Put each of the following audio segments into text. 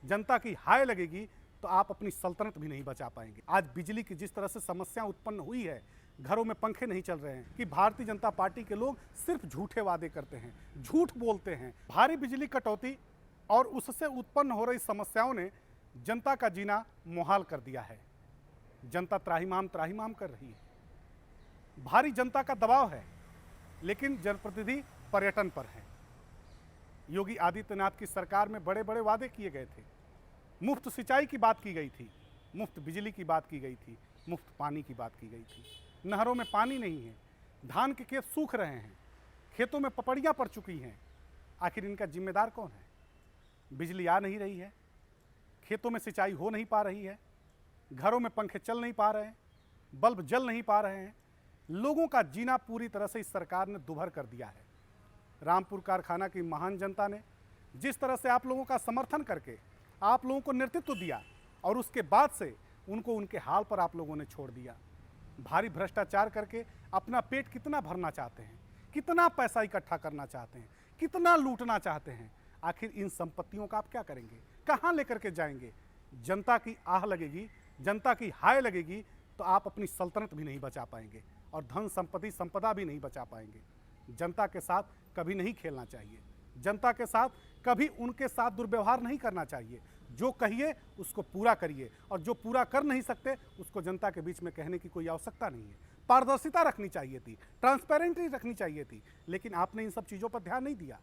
जनता की हाय लगेगी तो आप अपनी सल्तनत भी नहीं बचा पाएंगे। आज बिजली की जिस तरह से समस्या उत्पन्न हुई है, घरों में पंखे नहीं चल रहे हैं कि भारतीय जनता पार्टी के लोग सिर्फ झूठे वादे करते हैं, झूठ बोलते हैं। भारी बिजली कटौती और उससे उत्पन्न हो रही समस्याओं ने जनता का जीना मुहाल कर दिया है। जनता त्राहिमाम त्राहिमाम कर रही है। भारी जनता का दबाव है, लेकिन जनप्रतिनिधि पर्यटन पर है। योगी आदित्यनाथ की सरकार में बड़े बड़े वादे किए गए थे। मुफ्त सिंचाई की बात की गई थी, मुफ्त बिजली की बात की गई थी, मुफ्त पानी की बात की गई थी। नहरों में पानी नहीं है, धान के खेत सूख रहे हैं, खेतों में पपड़ियाँ पड़ चुकी हैं। आखिर इनका जिम्मेदार कौन है? बिजली आ नहीं रही है, खेतों में सिंचाई हो नहीं पा रही है, घरों में पंखे चल नहीं पा रहे हैं, बल्ब जल नहीं पा रहे हैं। लोगों का जीना पूरी तरह से इस सरकार ने दुभर कर दिया है। रामपुर कारखाना की महान जनता ने जिस तरह से आप लोगों का समर्थन करके आप लोगों को नेतृत्व दिया और उसके बाद से उनको उनके हाल पर आप लोगों ने छोड़ दिया। भारी भ्रष्टाचार करके अपना पेट कितना भरना चाहते हैं, कितना पैसा इकट्ठा करना चाहते हैं, कितना लूटना चाहते हैं। आखिर इन संपत्तियों का आप क्या करेंगे, कहाँ लेकर के जाएंगे? जनता की आह लगेगी, जनता की हाय लगेगी तो आप अपनी सल्तनत भी नहीं बचा पाएंगे और धन संपत्ति संपदा भी नहीं बचा पाएंगे। जनता के साथ कभी नहीं खेलना चाहिए, जनता के साथ कभी उनके साथ दुर्व्यवहार नहीं करना चाहिए। जो कहिए उसको पूरा करिए और जो पूरा कर नहीं सकते उसको जनता के बीच में कहने की कोई आवश्यकता नहीं है। पारदर्शिता रखनी चाहिए थी, ट्रांसपेरेंटी रखनी चाहिए थी, लेकिन आपने इन सब चीज़ों पर ध्यान नहीं दिया।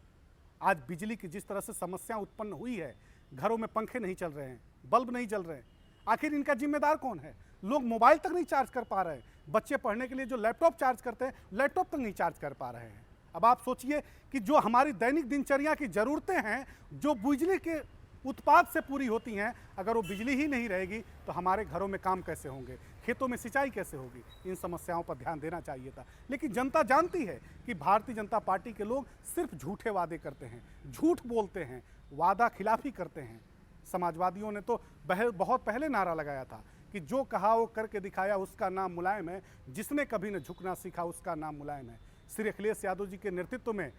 आज बिजली की जिस तरह से समस्या उत्पन्न हुई है, घरों में पंखे नहीं चल रहे हैं, बल्ब नहीं जल रहे हैं। आखिर इनका जिम्मेदार कौन है? लोग मोबाइल तक नहीं चार्ज कर पा रहे हैं। बच्चे पढ़ने के लिए जो लैपटॉप चार्ज करते हैं, लैपटॉप तक नहीं चार्ज कर पा रहे हैं। अब आप सोचिए कि जो हमारी दैनिक दिनचर्या की ज़रूरतें हैं, जो बिजली के उत्पाद से पूरी होती हैं, अगर वो बिजली ही नहीं रहेगी तो हमारे घरों में काम कैसे होंगे, खेतों में सिंचाई कैसे होगी? इन समस्याओं पर ध्यान देना चाहिए था। लेकिन जनता जानती है कि भारतीय जनता पार्टी के लोग सिर्फ झूठे वादे करते हैं, झूठ बोलते हैं, वादा खिलाफी करते हैं। समाजवादियों ने तो बहुत पहले नारा लगाया था कि जो कहा वो करके दिखाया उसका नाम मुलायम है, जिसने कभी न झुकना सीखा उसका नाम मुलायम है। श्री अखिलेश यादव जी के नेतृत्व में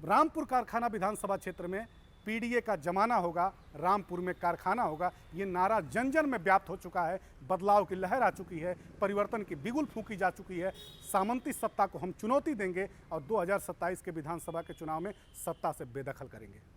रामपुर कारखाना विधानसभा क्षेत्र में पीडीए का जमाना होगा, रामपुर में कारखाना होगा, ये नारा जन जन में व्याप्त हो चुका है। बदलाव की लहर आ चुकी है, परिवर्तन की बिगुल फूंकी जा चुकी है। सामंती सत्ता को हम चुनौती देंगे और 2027 के विधानसभा के चुनाव में सत्ता से बेदखल करेंगे।